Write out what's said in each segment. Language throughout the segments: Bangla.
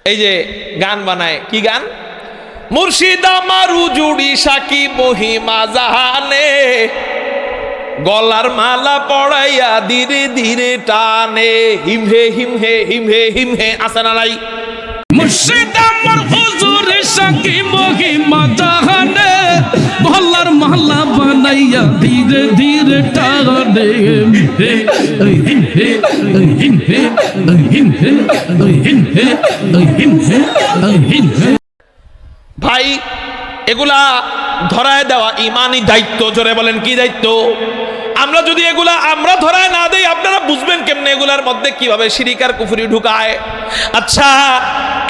এই যে গান বানায়, কি গান? মুর্শিদ আমার উজুড়ি সাকি মহিমা জাহানে, গলার মালা পড়াইয়া ধীরে ধীরে টানে, হিমহে হিমহে হিমহে হিমহে। আছে না নাই? মুর্শিদ আমার হুজুরে সাকি মহিমা জাহানে, গলার মালা বানাইয়া ধীরে ধীরে টানে, হিমহে হিমহে হিমহে হিমহে হিমহে হিমহে হিমহে। ভাই, এগুলা ধরায় দেওয়া ইমানি দায়িত্ব। জোরে বলেন, কি দায়িত্ব? আমরা যদি এগুলা আমরা ধরায় না দেই, আপনারা বুঝবেন কেমনে এগুলার মধ্যে কিভাবে শিরিক আর কুফরি ঢুকায়? আচ্ছা,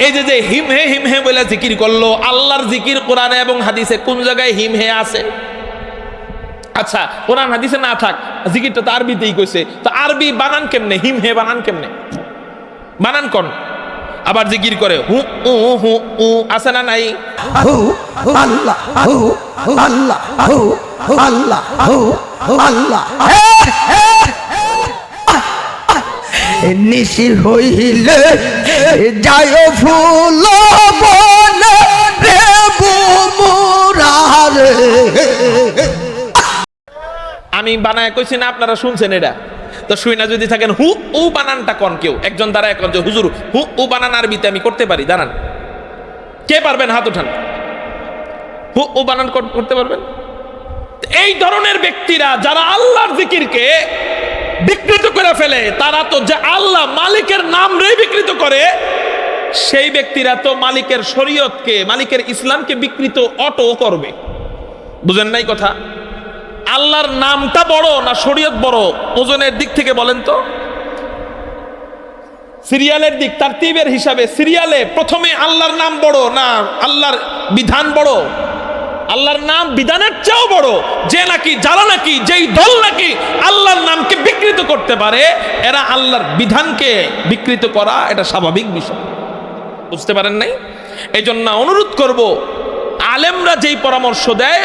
এই যে হিমহে হিমহে বলে জিকির করলো, আল্লাহর জিকির কোরআনে এবং হাদিসে কোন জায়গায় হিমহে আছে? আচ্ছা, কোরআন হাদিসে না থাক, জিকিরটা তো আরবিতেই কইছে, তো আরবি বানান কেমনে? হিমহে বানান কেমনে? বানান কোন? আবার জিকির করে হু উ হু উ, আছে না নাই? হু আল্লাহ, হু আল্লাহ, হু আল্লাহ, হু আল্লাহ। নিশি হইলে যায় ফুল বনে দেবু মুরারে। আমি বানায় কইছি না, আপনারা শুনছেন এটা? তো শুই না যদি থাকেন, হু উ বানানটা কোন? কেউ একজন দ্বারা এখন যে হুজুর হু উ বানান আরবিতে আমি করতে পারি, দাঁড়ান, কে পারবেন? হাত উঠান। হু উ বানান করতে পারবেন? এই ধরনের ব্যক্তিরা যারা আল্লাহর জিকিরকে বিকৃত করে ফেলে, তারা তো যে আল্লাহ মালিকের নাম রে বিকৃত করে, সেই ব্যক্তিরা তো মালিকের শরীয়তকে, মালিকের ইসলামকে বিকৃত অটো করবে। বুঝেন নাই কথা? আল্লাহর নামটা বড় না শরীয়ত বড়? ওজনের দিক থেকে বলেন তো, সিরিয়ালের দিক, তারতিবের হিসাবে সিরিয়ালে প্রথমে আল্লাহর নাম বড় না আল্লাহর বিধান বড়? আল্লাহর নাম বিধানের চেয়েও বড়। যে নাকি, যারা নাকি, যেই দল নাকি আল্লাহর নামকে বিকৃত করতে পারে, এরা আল্লাহর বিধানকে বিকৃত করা এটা স্বাভাবিক বিষয়। বুঝতে পারেন নাই? এই জন্য অনুরোধ করব, আলেমরা যেই পরামর্শ দেয়,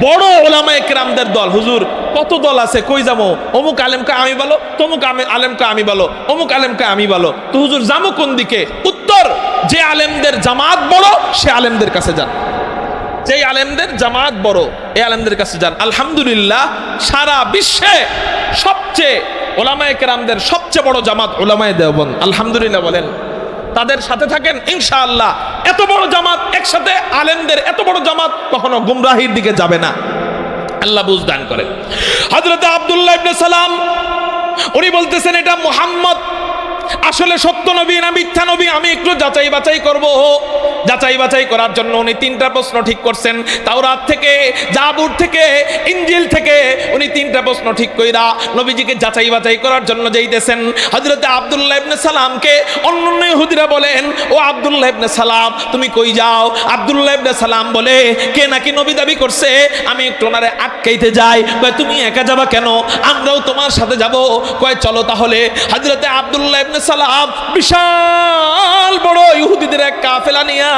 বড় ওলামায়ে কেরামদের দল, হুজুর কত দল আছে, কই যাবো? অমুক আলেমকে আমি বলো, তমুক আলেমকে আমি বলো, অমুক আলেমকে আমি বলো, তো হুজুর যাবো কোন দিকে? উত্তর, যে আলেমদের জামাত বড় সে আলেমদের কাছে যান। যেই আলেমদের জামাত বড়, এই আলেমদের কাছে যান। আলহামদুলিল্লাহ, সারা বিশ্বে সবচেয়ে ওলামায়ে কেরামদের সবচেয়ে বড় জামাত ওলামায়ে দেওবন্দ। আলহামদুলিল্লাহ বলেন, তাদের সাথে থাকেন ইনশাআল্লাহ। এত বড় জামাত একসাথে, আলেমদের এত বড় জামাত কখনো গুমরাহির দিকে যাবে না। আল্লাহ বুঝ দান করেন। হযরত আব্দুল্লাহ ইবনে সালাম উনি বলতেছেন, এটা মুহাম্মদ আসলে সত্য নবী না মিথ্যা নবী, আমি একটু যাচাই বাছাই করব। যাচাই বাছাই করার জন্য উনি তিনটা প্রশ্ন ঠিক করছেন। তাওরাত থেকে, জাবুর থেকে, ইনজিল থেকে উনি তিনটা প্রশ্ন ঠিক কইরা নবীজিকে যাচাই বাছাই করার জন্য যাইতেছেন। হযরত আব্দুল্লাহ ইবনে সালামকে অন্যান্য ইহুদিরা বলেন, ও আব্দুল্লাহ ইবনে সালাম তুমি কই যাও? আব্দুল্লাহ ইবনে সালাম বলে, কে নাকি নবী দাবি করছে, আমি একটু ওনারে আটকাইতে যাই। কয় তুমি একা যাবা কেন? আমরাও তোমার সাথে যাব। কয় চলো তাহলে। হযরত আব্দুল্লাহ ইবনে সালাম বিশাল বড় ইহুদিদের এক কাফেলা নিয়া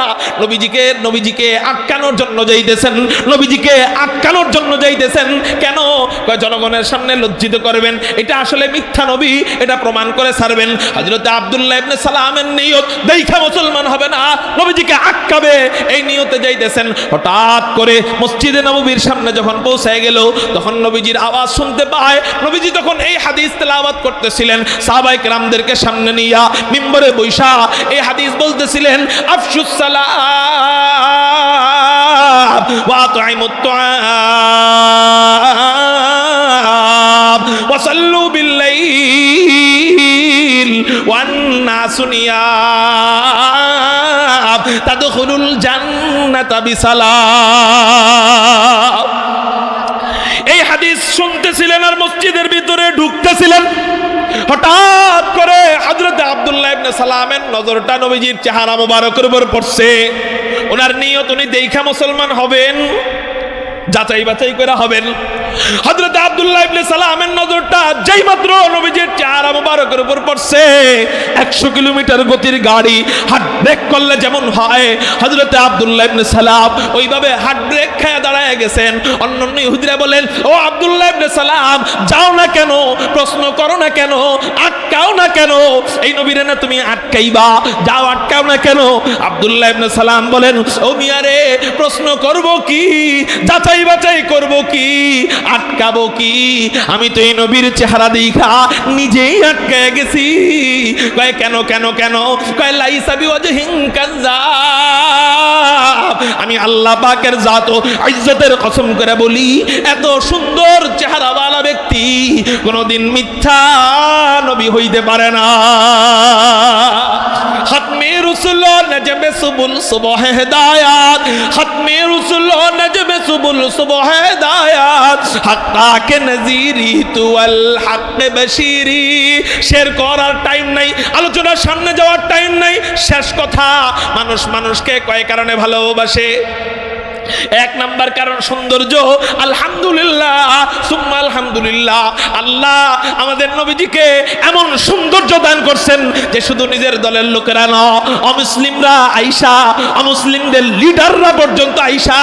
নবীজিকে আটকানোর জন্য যাইতেছেন। নবীজিকে আটকানোর জন্য যাইতেছেন কেন? কয় জনগণের সামনে লজ্জিত করবেন, এটা আসলে মিথ্যা নবী, এটা প্রমাণ করে ছাড়বেন। হযরত আব্দুল্লাহ ইবনে সালামের নিয়ত দেখা মুসলমান হবে না, নবীজিকে আটকাবে, এই নিয়তে যাইতেছেন। হঠাৎ করে মসজিদে নববীর সামনে যখন পৌঁছে গেল, তখন নবীজির আওয়াজ শুনতে পায়। নবীজি তখন এই হাদিস তেলাওয়াত করতেছিলেন, সাহাবায়ে কেরামদেরকে সামনে নিয়া মিম্বরে বৈশা এই হাদিস বলতেছিলেন, আফশুস সালাম ওয়া আতঈমুত তুআম ওয়া সাল্লু বিল লাইল ওয়ান নাসু নিয়াম তাদখুলুল জান্নাতা বিসালাম। এই হাদিস শুনতেছিলেন আর মসজিদের ভিতরে ঢুকতেছিলেন। হঠাৎ করে হযরত আব্দুল্লাহ ইবনে সালামের নজরটা নবীজির চেহারা মোবারকের উপর পড়ছে। ওনার নিয়ত উনি দেখা মুসলমান হবেন, যাচাই বাছাই করে হবেন। হযরত আব্দুল্লাহ ইবনে সালামের নজরটা যেই মাত্র নবীজির চেহারা মোবারকের উপর পড়ছে, 100 কিলোমিটার গতির গাড়ি হাড্ডি ব্রেক করলে যেমন হয়, হযরতে আব্দুল্লাহ ইবনে সালাম ওইভাবে হাত ব্রেক খেয়ে দাঁড়ায় গেছেন। অন্যান্য ইহুদিরা বলেন, ও আব্দুল্লাহ ইবনে সালাম, যাও না কেন, প্রশ্ন করো না কেন, আটকাও না কেন, এই নবীরে না তুমি আটকাইবা, যাও আটকাও না কেন। আব্দুল্লাহ ইবনে সালাম বলেন, ও মিয়ারে, প্রশ্ন করব কি, যাচাই বাছাই করব কি, আটকাবো কি, আমি তো এই নবীর চেহারা দেখা নিজেই আটকায় গেছি। কয় কেন কেন কেন? কয় লাইসা বিওয়াজহিন কাযাব, আমি আল্লাহ পাকের জাত ও ইজ্জতের কসম করে বলি, এত সুন্দর চেহারাওয়ালা ব্যক্তি কোনদিন মিথ্যা নবী হইতে পারে না। খতমে রসুল নজমে সুবুল সুবহ হেদায়াত, খতমে রসুল নজমে সুবুল সুবহ হেদায়াত, হাক্কা কে নজিরি তু আল হক বশিরি। শের করার টাইম নাই, আলোচনার সামনে যাওয়ার টাইম নাই। শেষ কথা, মানুষ মানুষকে কয় কারণে ভালোবাসে? এক নাম্বার কারণ সৌন্দর্য। আলহামদুলিল্লাহ সুম্মা আলহামদুলিল্লাহ, আল্লাহ আমাদের নবীজিকে এমন সৌন্দর্য দান করছেন যে শুধু নিজের দলের লোকেরা না, অমুসলিমরা আইসা, অমুসলিমদের লিডাররা পর্যন্ত আইসা,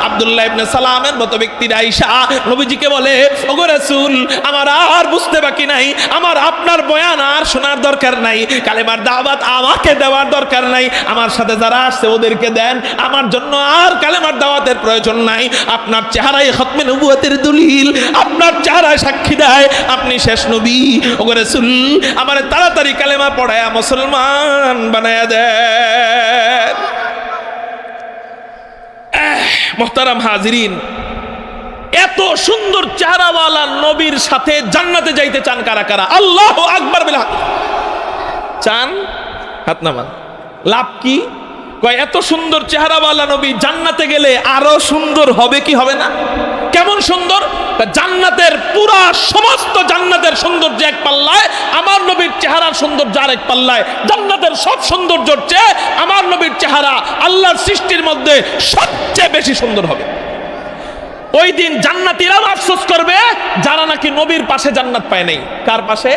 আব্দুল্লাহ ইবনে সালামের মতো ব্যক্তিরা আইসা নবীজিকে বলে, ওগো রাসূল, আমার আর বুঝতে বাকি নাই, আমার আপনার বয়ান আর শোনার দরকার নাই, কালেমার দাওয়াত আমাকে দেওয়ার দরকার নাই, আমার সাথে যারা আসছে ওদেরকে দেন, আমার জন্য আর কালেমার দাওয়াতের প্রয়োজন নাই। আপনার চেহারায় খতমে নবুয়তের দলিল, আপনার চেহারায় সাক্ষী দেয় আপনি শেষ নবী। ওগো রাসূল, আমারে তাড়াতাড়ি কালেমা পড়ায়া মুসলমান বানায়া দেন। মুহতারাম হাজিরিন, এত সুন্দর চেহারাওয়ালা নবীর সাথে জান্নাতে যাইতে চান কারা কারা? আল্লাহু আকবার বিল হক চান? হাত নামান। লাভ কি? কয় এত সুন্দর চেহারাওয়ালা নবী জান্নাতে গেলে আরো সুন্দর হবে কি হবে না? কেমন সুন্দর? জান্নাতের পুরা সমস্ত জান্নাতের সৌন্দর্য এক পাল্লায়, আমার নবীর চেহারার সৌন্দর্য আরেক পাল্লায়। জান্নাতের সব সৌন্দর্যের চেয়ে আমার নবীর চেহারা আল্লাহর সৃষ্টির মধ্যে সবচেয়ে বেশি সুন্দর হবে। ওই দিন জান্নাতীরাও আফসোস করবে যারা নাকি নবীর পাশে জান্নাত পায় নাই। কার পাশে?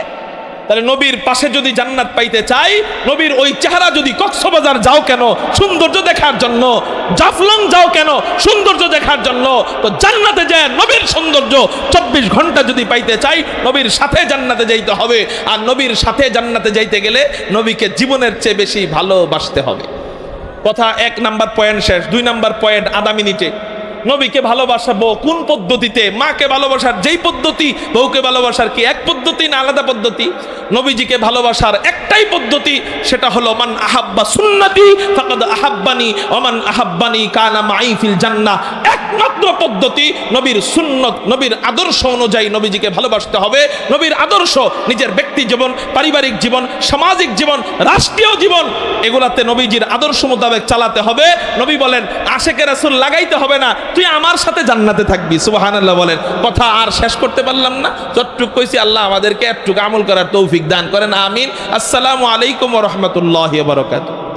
তাহলে নবীর পাশে যদি জান্নাত পাইতে চাই, নবীর ওই চেহারা যদি কক্সবাজার যাও কেন সৌন্দর্য দেখার জন্য, জাফলং যাও কেন সৌন্দর্য দেখার জন্য, তো জান্নাতে যায় নবীর সৌন্দর্য 24 ঘন্টা যদি পাইতে চাই, নবীর সাথে জান্নাতে যাইতে হবে। আর নবীর সাথে জান্নাতে যাইতে গেলে নবীকে জীবনের চেয়ে বেশি ভালোবাসতে হবে। কথা 1 নাম্বার পয়েন্ট শেষ। 2 নাম্বার পয়েন্ট আধা মিনিটে। নবীকে ভালোবাসাবো কোন পদ্ধতিতে? মাকে ভালোবাসার যেই পদ্ধতি, বউকে ভালোবাসার কি এক পদ্ধতি না আলাদা পদ্ধতি? নবীজিকে ভালোবাসার একটাই পদ্ধতি, সেটা হলো মান আহাব্বা সুন্নতি ফাকাদ আহাব্বানি ওয়া মান আহাব্বানি কানা মাই ফিল জান্নাহ। একমাত্র পদ্ধতি নবীর সুন্নত, নবীর আদর্শ অনুযায়ী নবীজিকে ভালোবাসতে হবে। নবীর আদর্শ নিজের ব্যক্তি জীবন, পারিবারিক জীবন, সামাজিক জীবন, রাষ্ট্রীয় জীবন, এগুলাতে নবীজির আদর্শ মোতাবেক চালাতে হবে। নবী বলেন, আশেকে রাসূল লাগাইতে হবে না, তুই আমার সাথে জান্নাতে থাকবি। সুবহানাল্লাহ বলেন। কথা আর শেষ করতে পারলাম না, যতটুকু কইছি আল্লাহ আমাদেরকে একটুকু আমল করার তৌফিক দান করেন, আমিন। আসসালামু আলাইকুম ওয়া রাহমাতুল্লাহি ওয়া বারাকাতুহু।